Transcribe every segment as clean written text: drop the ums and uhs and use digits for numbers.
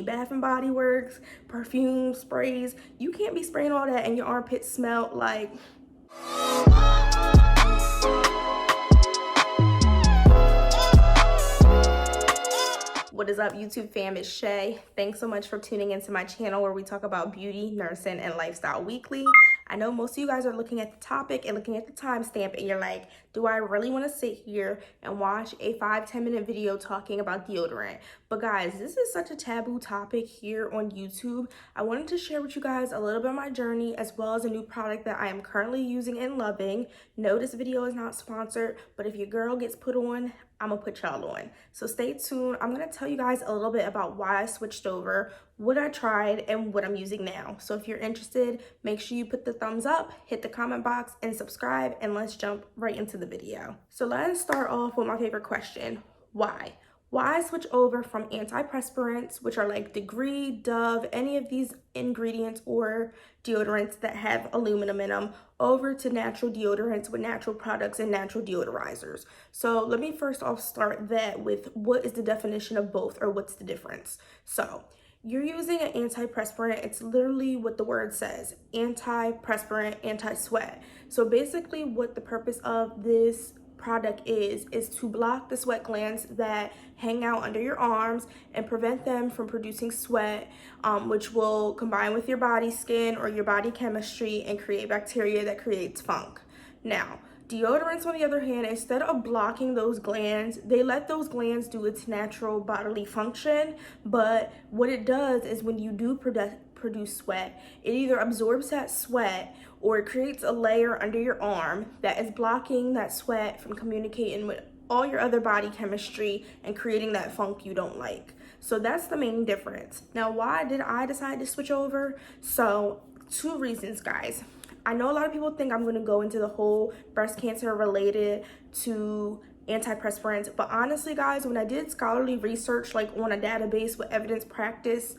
Bath and Body Works, perfume, sprays. You can't be spraying all that and your armpits smell like... What is up, YouTube fam? It's Shai. Thanks so much for tuning into my channel where we talk about beauty, nursing, and lifestyle weekly. I know most of you guys are looking at the topic and looking at the timestamp and you're like, do I really want to sit here and watch a 5-10 minute video talking about deodorant? But guys, this is such a taboo topic here on YouTube. I wanted to share with you guys a little bit of my journey as well as a new product that I am currently using and loving. No, this video is not sponsored, but if your girl gets put on, I'm gonna put y'all on. So stay tuned. I'm gonna tell you guys a little bit about why I switched over, what I tried, and what I'm using now. So if you're interested, make sure you put the thumbs up, hit the comment box, and subscribe, and let's jump right into the video. So let's start off with my favorite question, why? Why switch over from antiperspirants, which are like Degree, Dove, any of these ingredients or deodorants that have aluminum in them, over to natural deodorants with natural products and natural deodorizers? So let me first off start that with what is the definition of both, or what's the difference? So you're using an antiperspirant. It's literally what the word says, antiperspirant, anti-sweat. So basically what the purpose of this product is to block the sweat glands that hang out under your arms and prevent them from producing sweat, which will combine with your body skin or your body chemistry and create bacteria that creates funk. Now, deodorants, on the other hand, instead of blocking those glands, they let those glands do its natural bodily function. But what it does is when you do produce sweat, it either absorbs that sweat or it creates a layer under your arm that is blocking that sweat from communicating with all your other body chemistry and creating that funk you don't like. So that's the main difference. Now, why did I decide to switch over? So 2 reasons, guys. I know a lot of people think I'm going to go into the whole breast cancer related to antiperspirants, but honestly, guys, when I did scholarly research, like on a database with evidence practice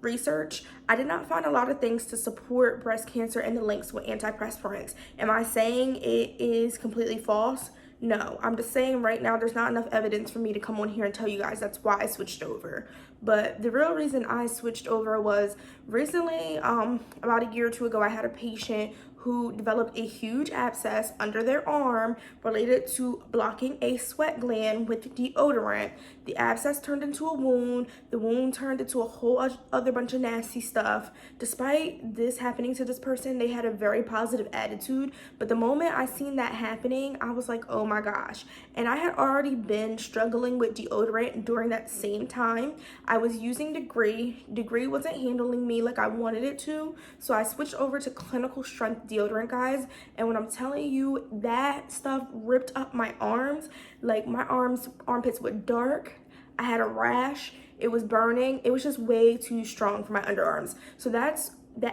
research, I did not find a lot of things to support breast cancer and the links with antiperspirants. Am I saying it is completely false? No, I'm just saying right now there's not enough evidence for me to come on here and tell you guys that's why I switched over. But the real reason I switched over was recently, about a year or 2 ago, I had a patient who developed a huge abscess under their arm related to blocking a sweat gland with deodorant. The abscess turned into a wound. The wound turned into a whole other bunch of nasty stuff. Despite this happening to this person, they had a very positive attitude. But the moment I seen that happening, I was like, oh my gosh. And I had already been struggling with deodorant during that same time. I was using Degree. Degree wasn't handling me like I wanted it to. So I switched over to clinical strength deodorant, guys. And when I'm telling you, that stuff ripped up my arms. Like my armpits were dark. I had a rash. It was burning. It was just way too strong for my underarms. So that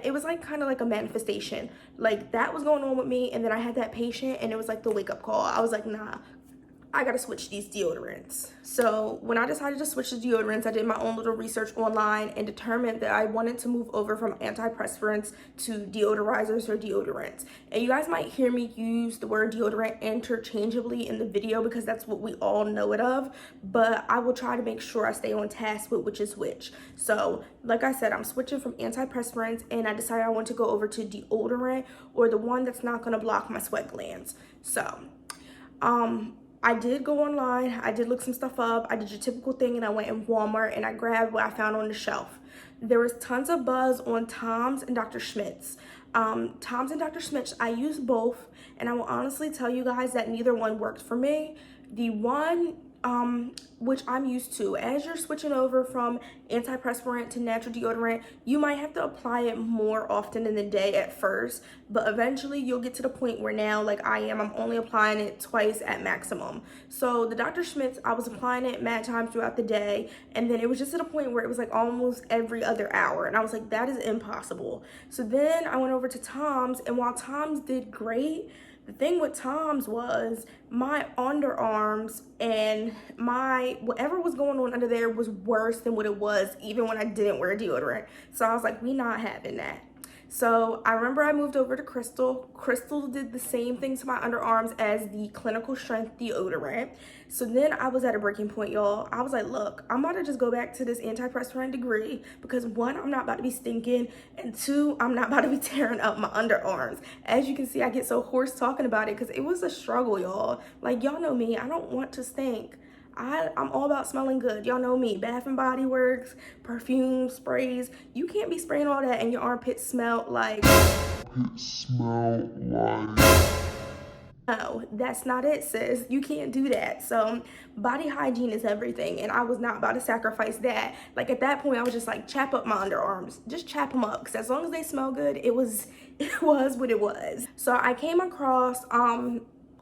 it was like kind of like a manifestation. Like that was going on with me, and then I had that patient and it was like the wake-up call. I was like, nah, I gotta switch these deodorants. So when I decided to switch to deodorants, I did my own little research online and determined that I wanted to move over from antiperspirants to deodorizers or deodorants. And you guys might hear me use the word deodorant interchangeably in the video because that's what we all know it of, but I will try to make sure I stay on task with which is which. So like I said, I'm switching from antiperspirants and I decided I want to go over to deodorant, or the one that's not gonna block my sweat glands. So, I did go online, I did look some stuff up, I did your typical thing, and I went in Walmart and I grabbed what I found on the shelf. There was tons of buzz on Tom's and Dr. Schmidt's. Tom's and Dr. Schmidt's, I used both, and I will honestly tell you guys that neither one worked for me. The one which I'm used to, as you're switching over from antiperspirant to natural deodorant, you might have to apply it more often in the day at first, but eventually you'll get to the point where now, like I am, I'm only applying it twice at maximum. So the Dr. Schmidt's, I was applying it mad times throughout the day, and then it was just at a point where it was like almost every other hour, and I was like, that is impossible. So then I went over to Tom's, and while Tom's did great, the thing with Tom's was my underarms and my whatever was going on under there was worse than what it was even when I didn't wear deodorant. So I was like, we not having that. So I remember I moved over to Crystal. Crystal did the same thing to my underarms as the clinical strength deodorant. So then I was at a breaking point, y'all. I was like, look, I'm about to just go back to this antiperspirant degree because one, I'm not about to be stinking, and two, I'm not about to be tearing up my underarms. As you can see, I get so hoarse talking about it because it was a struggle, y'all. Like, y'all know me, I don't want to stink. I'm all about smelling good. Y'all know me. Bath and Body Works, perfume, sprays. You can't be spraying all that and your armpits smell like... No, that's not it, sis. You can't do that. So body hygiene is everything, and I was not about to sacrifice that. Like, at that point, I was just like, chap up my underarms. Just chap them up, because as long as they smell good, it was what it was. So I came across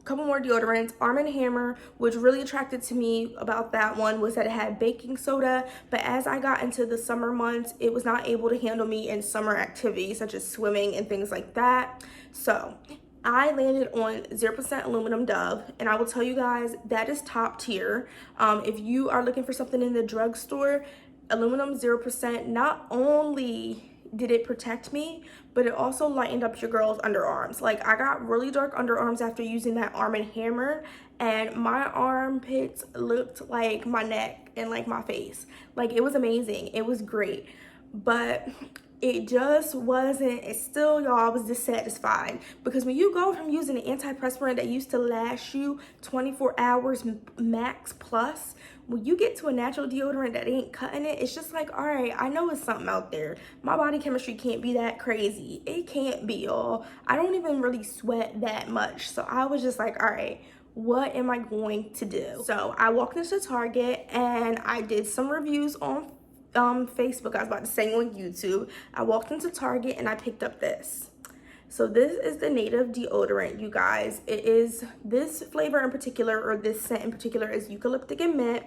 couple more deodorants. Arm & Hammer, which really attracted to me about that one was that it had baking soda, but as I got into the summer months, it was not able to handle me in summer activities such as swimming and things like that. So I landed on 0% aluminum Dove, and I will tell you guys that is top tier. If you are looking for something in the drugstore, aluminum 0% not only did it protect me, but it also lightened up your girl's underarms. Like, I got really dark underarms after using that Arm & Hammer, and my armpits looked like my neck and like my face. Like, it was amazing. It was great. But it just wasn't, it's still, y'all, I was dissatisfied, because when you go from using an antiperspirant that used to last you 24 hours max plus, when you get to a natural deodorant that ain't cutting it, it's just like, all right, I know it's something out there. My body chemistry can't be that crazy. It can't be, y'all. I don't even really sweat that much. So I was just like, all right, what am I going to do? So I walked into Target and I did some reviews on Facebook. I was about to say on YouTube. I walked into Target and I picked up this. So this is the Native deodorant, you guys. It is, this flavor in particular, or this scent in particular, is eucalyptic and mint.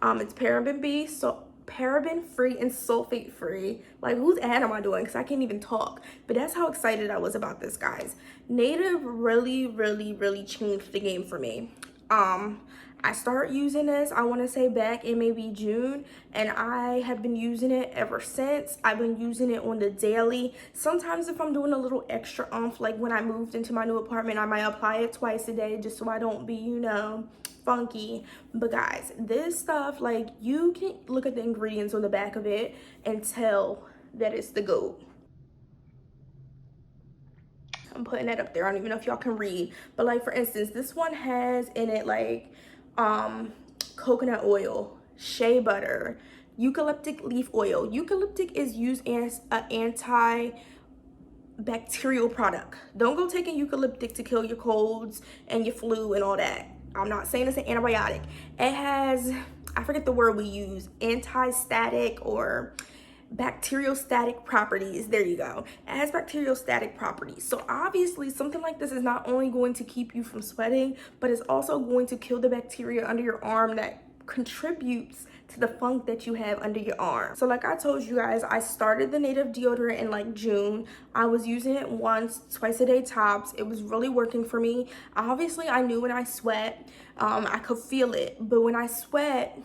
It's paraben free and sulfate free. Like, whose ad am I doing? Because I can't even talk. But that's how excited I was about this, guys. Native really changed the game for me. I started using this, I want to say back in maybe June, and I have been using it ever since. I've been using it on the daily. Sometimes if I'm doing a little extra like when I moved into my new apartment, I might apply it twice a day just so I don't be, you know, funky. But guys, this stuff, like, you can look at the ingredients on the back of it and tell that it's the GOAT. I'm putting that up there. I don't even know if y'all can read, but like, for instance, this one has in it like coconut oil, shea butter, eucalyptic leaf oil. Eucalyptic is used as an antibacterial product. Don't go taking eucalyptic to kill your colds and your flu and all that. I'm not saying it's an antibiotic. It has, I forget the word we use, anti-static or bacteriostatic properties. There you go. It has bacteriostatic properties. So obviously something like this is not only going to keep you from sweating, but it's also going to kill the bacteria under your arm that contributes to the funk that you have under your arm. So like I told you guys, I started the Native deodorant in like June. I was using it once, twice a day tops. It was really working for me. Obviously I knew when I sweat, I could feel it, but when I sweat,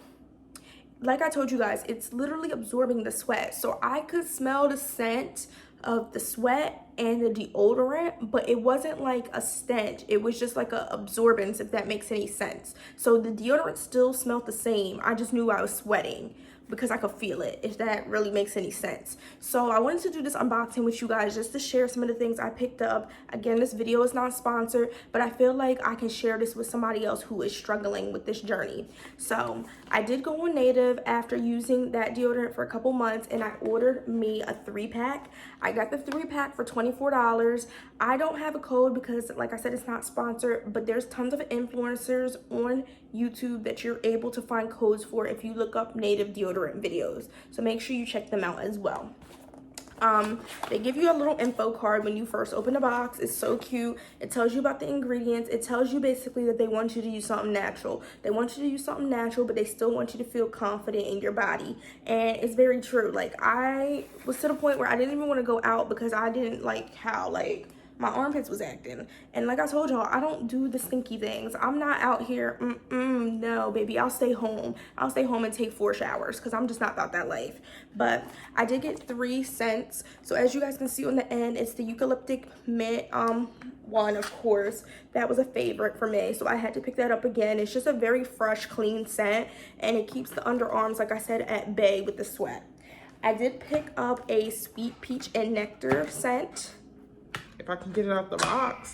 like I told you guys, it's literally absorbing the sweat. So I could smell the scent of the sweat and the deodorant, but it wasn't like a stench. It was just like a absorbance, if that makes any sense. So the deodorant still smelled the same. I just knew I was sweating because I could feel it, if that really makes any sense. So I wanted to do this unboxing with you guys just to share some of the things I picked up. Again, this video is not sponsored, but I feel like I can share this with somebody else who is struggling with this journey. So I did go on Native after using that deodorant for a couple months, and I ordered me a 3-pack. I got the 3-pack for $24. I don't have a code because, like I said, it's not sponsored, but there's tons of influencers on YouTube that you're able to find codes for if you look up Native deodorant videos. So make sure you check them out as well. They give you a little info card when you first open the box. It's so cute. It tells you about the ingredients. It tells you basically that they want you to use something natural. They want you to use something natural, but they still want you to feel confident in your body. And it's very true. Like, I was to the point where I didn't even want to go out because I didn't like how, like, my armpits was acting. And like I told y'all, I don't do the stinky things. I'm not out here, no, baby, I'll stay home. I'll stay home and take 4 showers because I'm just not about that life. But I did get 3 scents. So as you guys can see on the end, it's the eucalyptic mint one, of course. That was a favorite for me, so I had to pick that up again. It's just a very fresh, clean scent, and it keeps the underarms, like I said, at bay with the sweat. I did pick up a sweet peach and nectar scent. If I can get it out the box.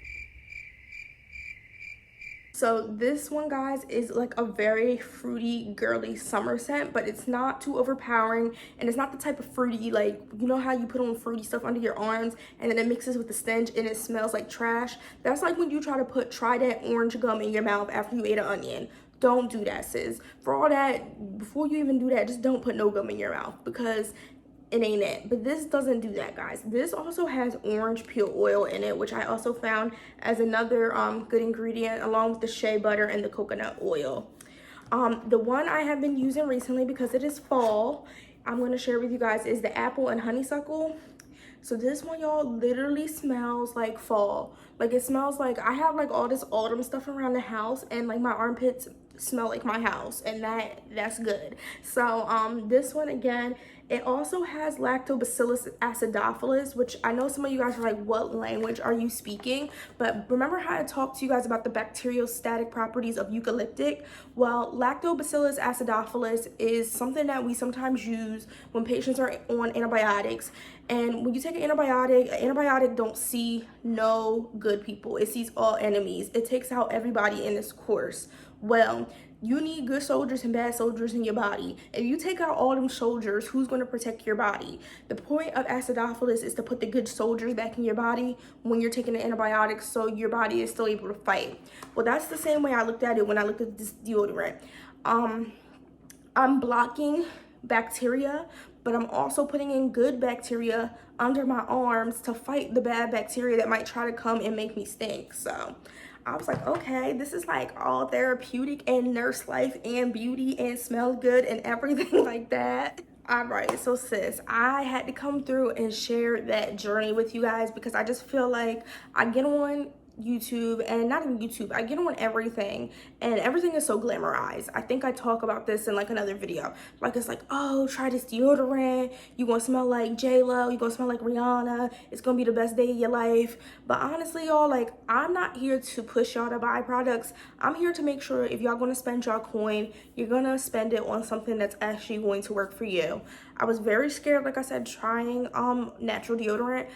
So this one, guys, is like a very fruity, girly summer scent, but it's not too overpowering, and it's not the type of fruity, like, you know how you put on fruity stuff under your arms and then it mixes with the stench and it smells like trash? That's like when you try to put Trident orange gum in your mouth after you ate an onion. Don't do that, sis. For all that, before you even do that, just don't put no gum in your mouth, because it ain't it. But this doesn't do that, guys. This also has orange peel oil in it, which I also found as another good ingredient, along with the shea butter and the coconut oil. The one I have been using recently, because it is fall, I'm going to share with you guys, is the apple and honeysuckle. So this one, y'all, literally smells like fall. Like, it smells like I have like all this autumn stuff around the house, and like my armpits smell like my house, and that's good. So this one, again, it also has lactobacillus acidophilus, which I know some of you guys are like, what language are you speaking? But remember how I talked to you guys about the bacteriostatic properties of eucalyptic? Well, lactobacillus acidophilus is something that we sometimes use when patients are on antibiotics. And when you take an antibiotic don't see no good people. It sees all enemies. It takes out everybody in this course. Well, you need good soldiers and bad soldiers in your body. If you take out all them soldiers, who's going to protect your body? The point of acidophilus is to put the good soldiers back in your body when you're taking the antibiotics, so your body is still able to fight. Well, that's the same way I looked at it when I looked at this deodorant. I'm blocking bacteria, but I'm also putting in good bacteria under my arms to fight the bad bacteria that might try to come and make me stink. So I was like, okay, this is like all therapeutic and nurse life and beauty and smell good and everything like that. All right, so sis, I had to come through and share that journey with you guys, because I just feel like I get on YouTube, and not even YouTube, I get on everything, and everything is so glamorized. I think I talk about this in like another video. Like, it's like, oh, try this deodorant, you gonna smell like J-Lo, you gonna smell like Rihanna, it's gonna be the best day of your life. But honestly, y'all, like, I'm not here to push y'all to buy products. I'm here to make sure if y'all gonna spend y'all coin, you're gonna spend it on something that's actually going to work for you. I was very scared, like I said, trying natural deodorant.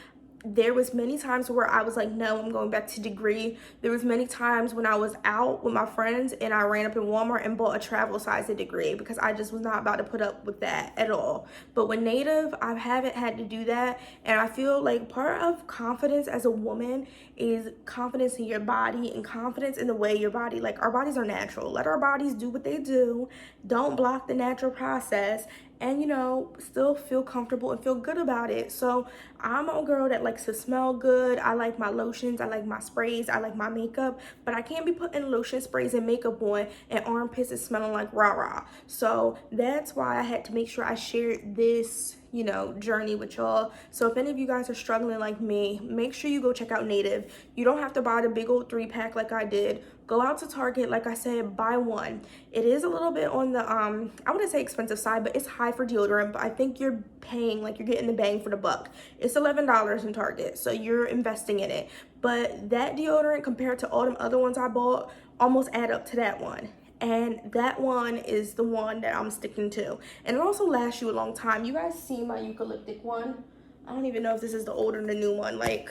There was many times where I was like, no, I'm going back to Degree. There was many times when I was out with my friends and I ran up in Walmart and bought a travel size of Degree, because I just was not about to put up with that at all. But with Native, I haven't had to do that. And I feel like part of confidence as a woman is confidence in your body and confidence in the way your body, like, our bodies are natural. Let our bodies do what they do. Don't block the natural process. And, you know, still feel comfortable and feel good about it. So I'm a girl that likes to smell good. I like my lotions, I like my sprays, I like my makeup, but I can't be putting lotion, sprays, and makeup on and armpits is smelling like rah-rah. So that's why I had to make sure I shared this, you know, journey with y'all. So if any of you guys are struggling like me, make sure you go check out Native. You don't have to buy the big old 3-pack like I did. Go out to Target, like I said, buy one. It is a little bit on the I wouldn't say expensive side, but it's high for deodorant. But I think you're paying, like, you're getting the bang for the buck. It's $11 in Target, so you're investing in it. But that deodorant, compared to all them other ones I bought, almost add up to that one. And that one is the one that I'm sticking to. And it also lasts you a long time. You guys see my eucalyptic one? I don't even know if this is the old or the new one. Like,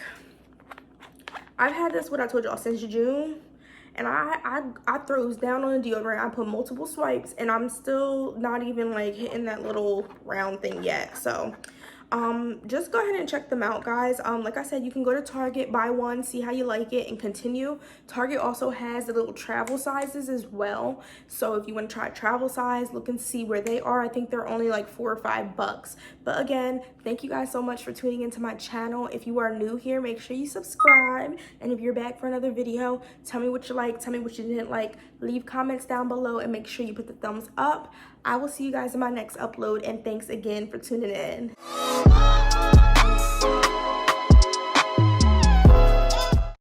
I've had this, what I told y'all, since June. And I throws down on the deodorant. I put multiple swipes, and I'm still not even like hitting that little round thing yet. So just go ahead and check them out, guys. Like I said, you can go to Target, buy one, see how you like it, and continue. Target also has the little travel sizes as well. So if you want to try a travel size, look and see where they are. I think they're only like $4 or $5. But again, thank you guys so much for tuning into my channel. If you are new here, make sure you subscribe. And if you're back for another video, tell me what you liked, tell me what you didn't like. Leave comments down below and make sure you put the thumbs up. I will see you guys in my next upload, and thanks again for tuning in.